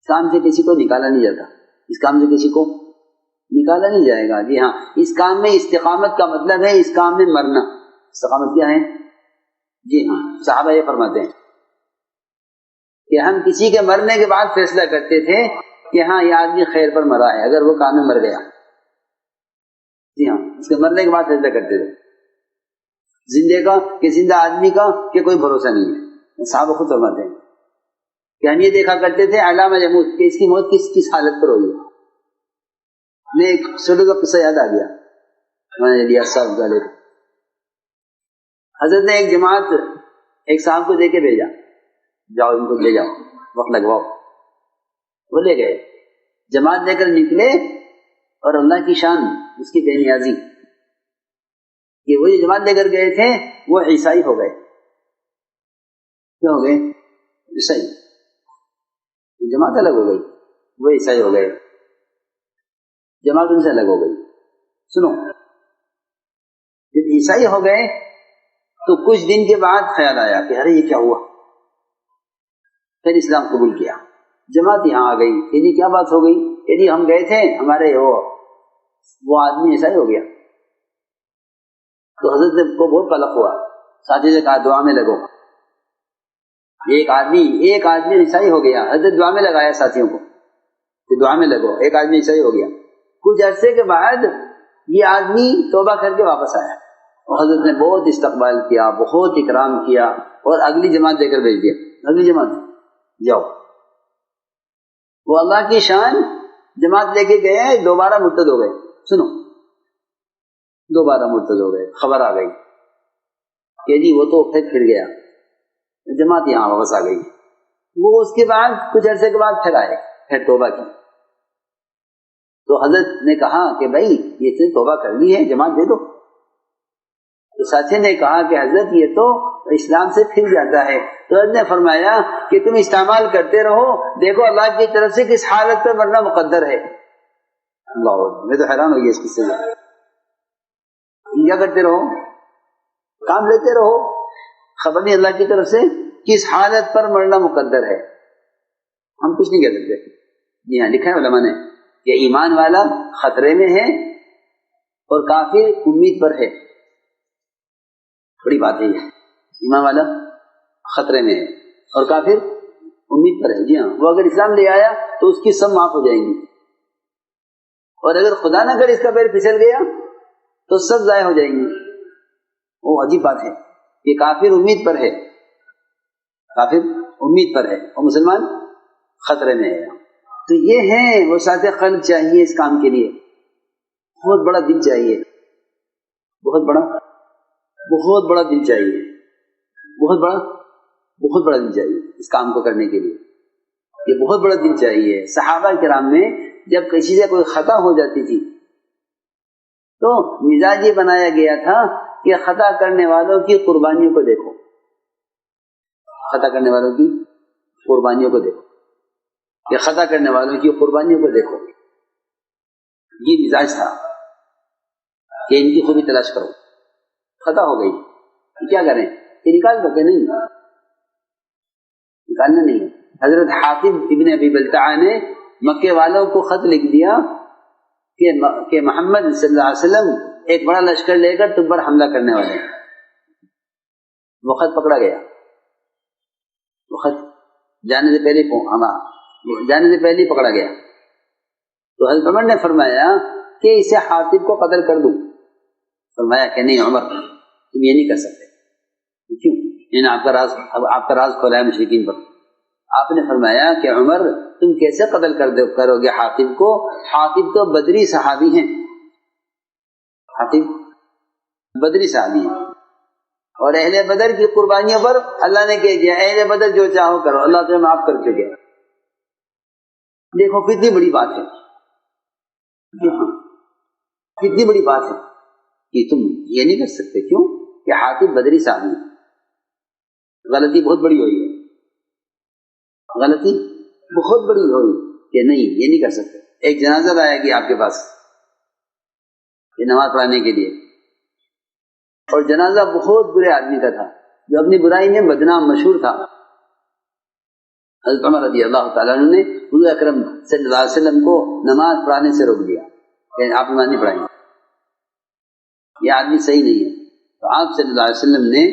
اس کام سے کسی کو نکالا نہیں جاتا، اس کام سے کسی کو نکالا نہیں جائے گا. جی ہاں، اس کام میں استقامت کا مطلب ہے اس کام میں مرنا. استقامت کیا ہے؟ جی ہاں، صحابہ یہ فرماتے ہیں کہ ہم کسی کے مرنے کے بعد فیصلہ کرتے تھے کہ ہاں یہ آدمی خیر پر مرا ہے اگر وہ کام میں مر گیا. جی ہاں، اس کے مرنے کے بعد فیصلہ کرتے تھے. زندے کا کہ زندہ آدمی کا کہ کوئی بھروسہ نہیں ہے. صحابہ خود فرماتے ہیں کہ ہم یہ دیکھا کرتے تھے علامہ یموت کہ اس کی موت کس حالت پر ہوئی ہے. میں ایک چھوٹے کا قصہ یاد آ گیا. میں نے لیا صاحب والے حضرت نے ایک جماعت ایک صاحب کو دے کے بھیجا، جاؤ ان کو لے جاؤ، وقت لگواؤ. وہ لے گئے، جماعت لے کر نکلے، اور اللہ کی شان، اس کی بے نیازی کہ وہ جو جماعت لے کر گئے تھے وہ عیسائی ہو گئے. کیا ہو گئے؟ عیسائی. جماعت الگ ہو گئی، وہ عیسائی ہو گئے، جماعت ان سے الگ ہو گئی. سنو، جب عیسائی ہو گئے تو کچھ دن کے بعد خیال آیا کہ ارے یہ کیا ہوا، پھر اسلام قبول کیا. جماعت یہاں آ گئی کہ جی کیا بات ہو گئی، کہ جی ہم گئے تھے، ہمارے وہ آدمی عیسائی ہو گیا. تو حضرت کو بہت قلق ہوا، ساتھی سے کہا دعا میں لگو. ایک آدمی عیسائی ہو گیا، حضرت دعا میں لگایا ساتھیوں کو کہ دعا میں لگو، ایک آدمی عیسائی ہو گیا. کچھ عرصے کے بعد یہ آدمی توبہ کر کے واپس آیا، اور حضرت نے بہت استقبال کیا، بہت اکرام کیا، اور اگلی جماعت دے کر بھیج دیا. اگلی جماعت جاؤ. وہ اللہ کی شان، جماعت لے کے گئے، دوبارہ مرتد ہو گئے. سنو، دوبارہ مرتد ہو گئے. خبر آ گئی کہ جی وہ تو پھر گیا، جماعت یہاں واپس آ گئی. وہ اس کے بعد کچھ عرصے کے بعد پھر آئے، پھر توبہ کی. تو حضرت نے کہا کہ بھائی یہ تو توبہ کر لی ہے، جماعت دے دو. تو ساتھی نے کہا کہ حضرت یہ تو اسلام سے پھر جاتا ہے. تو حضرت نے فرمایا کہ تم استعمال کرتے رہو، دیکھو اللہ کی طرف سے کس حالت پہ مرنا مقدر ہے. اللہ، میں تو حیران ہو گیا اس قصے سے. کیا کرتے رہو، کام لیتے رہو، خبر نہیں اللہ کی طرف سے کس حالت پر مرنا مقدر ہے. ہم کچھ نہیں کہہ سکتے. جی ہاں، لکھا ہے علماء نے کہ ایمان والا خطرے میں ہے اور کافر امید پر ہے. بڑی بات ہے یہ، ایمان والا خطرے میں ہے اور کافر امید پر ہے. جی ہاں، وہ اگر اسلام لے آیا تو اس کی سب معاف ہو جائیں گی، اور اگر خدا نہ کرے اس کا پیر پھسل گیا تو سب ضائع ہو جائیں گی. وہ عجیب بات ہے کہ کافر امید پر ہے، کافر امید پر ہے اور مسلمان خطرے میں ہے. تو یہ ہے وسعت قلب چاہیے اس کام کے لیے. بہت بڑا دل چاہیے، بہت بڑا دل چاہیے، بہت بڑا دل چاہیے اس کام کو کرنے کے لیے. یہ بہت بڑا دل چاہیے. صحابہ کرام میں جب کسی سے کوئی خطا ہو جاتی تھی تو مزاج یہ بنایا گیا تھا کہ خطا کرنے والوں کی قربانیوں کو دیکھو، خطا کرنے والوں کی قربانیوں کو دیکھو، کہ خطا کرنے والوں کی قربانیوں کو دیکھو. یہ مزاج تھا کہ ان کی خوبی تلاش کرو. خطا ہو گئی کیا کریں، کہ نکال دو، کہ نہیں نکالنا نہیں ہے. حضرت حاتب ابن ابی بلتعہ نے مکے والوں کو خط لکھ دیا کہ محمد صلی اللہ علیہ وسلم ایک بڑا لشکر لے کر تم پر حملہ کرنے والے ہیں. وہ خط پکڑا گیا، وہ خط جانے سے پہلے پکڑا گیا. تو حضرت عمر نے فرمایا کہ اسے حاتب کو قتل کر دوں. فرمایا کہ نہیں عمر، تم یہ نہیں کر سکتے. کیوں؟ انہیں آپ کا راز کھولا ہے مشرکین پر. آپ نے فرمایا کہ عمر تم کیسے قتل کرو گے حاتب کو؟ حاتب تو بدری صحابی ہیں، حاتب بدری صحابی ہیں، اور اہل بدر کی قربانیوں پر اللہ نے کہہ دیا اہل بدر جو چاہو کرو، اللہ تمہیں معاف کر چکے. دیکھو کتنی بڑی بات ہے، کتنی بڑی بات ہے کہ تم یہ نہیں کر سکتے. کیوں؟ کہ حاتب بدری صحابی ہیں. غلطی بہت بڑی ہوئی ہے، غلطی بہت بڑی ہوئی کہ نہیں یہ نہیں کر سکتے. ایک جنازہ آئے گی آپ کے پاس یہ نماز پڑھانے کے لیے، اور جنازہ بہت برے آدمی کا تھا جو اپنی برائی میں بدنام مشہور تھا. حضرت عمر رضی اللہ تعالیٰ عنہ نے حضور اکرم صلی اللہ علیہ وسلم کو نماز پڑھانے سے روک دیا کہ آپ نماز نہیں پڑھائیں گے، یہ آدمی صحیح نہیں ہے. تو آپ صلی اللہ علیہ وسلم نے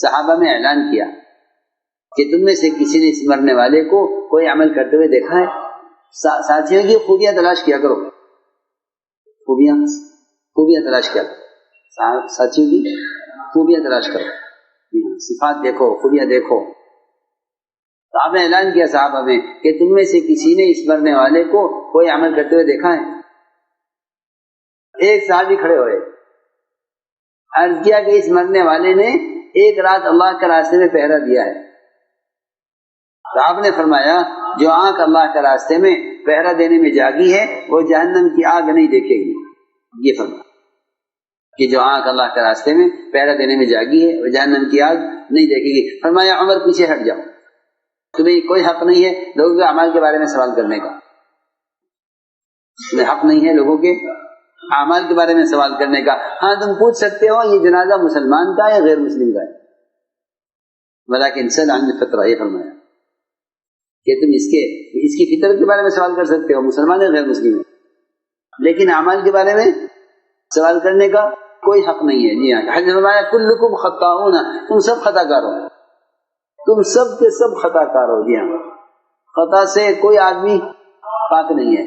صحابہ میں اعلان کیا کہ تم میں سے کسی نے اس مرنے والے کو کوئی عمل کرتے ہوئے دیکھا ہے؟ ساتھیوں کی خوبیاں تلاش کیا کرو، خوبیاں تلاش کیا کرو، ساتھیوں کی خوبیاں تلاش کرو، صفات دیکھو، خوبیاں دیکھو. تو آپ نے اعلان کیا صحابہ میں کہ تم میں سے کسی نے اس مرنے والے کو کوئی عمل کرتے ہوئے دیکھا ہے؟ ایک صحابی کھڑے ہوئے، عرض کیا کہ اس مرنے والے نے ایک رات اللہ کے راستے میں پہرا دیا ہے. تو آپ نے فرمایا جو آنکھ اللہ کے راستے میں پہرا دینے میں جاگی ہے وہ جہنم کی آگ نہیں دیکھے گی. یہ فرمایا کہ جو آنکھ اللہ کے راستے میں پہرا دینے میں جاگی ہے وہ جہنم کی آگ نہیں دیکھے گی. فرمایا عمر پیچھے ہٹ جاؤ، تمہیں کوئی حق نہیں ہے لوگوں کے اعمال کے بارے میں سوال کرنے کا، تمہیں حق نہیں ہے لوگوں کے اعمال کے بارے میں سوال کرنے کا. ہاں تم پوچھ سکتے ہو یہ جنازہ مسلمان کا ہے غیر مسلم کا ہے، ولیکن سل عن الفطرہ، یہ فرمایا کہ تم اس کی فطرت کے بارے میں سوال کر سکتے ہو، مسلمان ہے غیر مسلم ہے، لیکن اعمال کے بارے میں سوال کرنے کا کوئی حق نہیں ہے. جی ہاں، حضرت فرمایا کلکم خطاؤون، تم سب خطا کار ہو، تم سب کے سب خطا کار ہو. جی ہاں، خطا سے کوئی آدمی پاک نہیں ہے،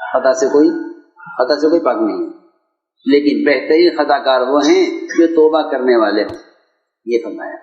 خطا سے کوئی پاک نہیں ہے، لیکن بہترین خطا کار وہ ہیں جو توبہ کرنے والے ہیں. یہ فرمایا.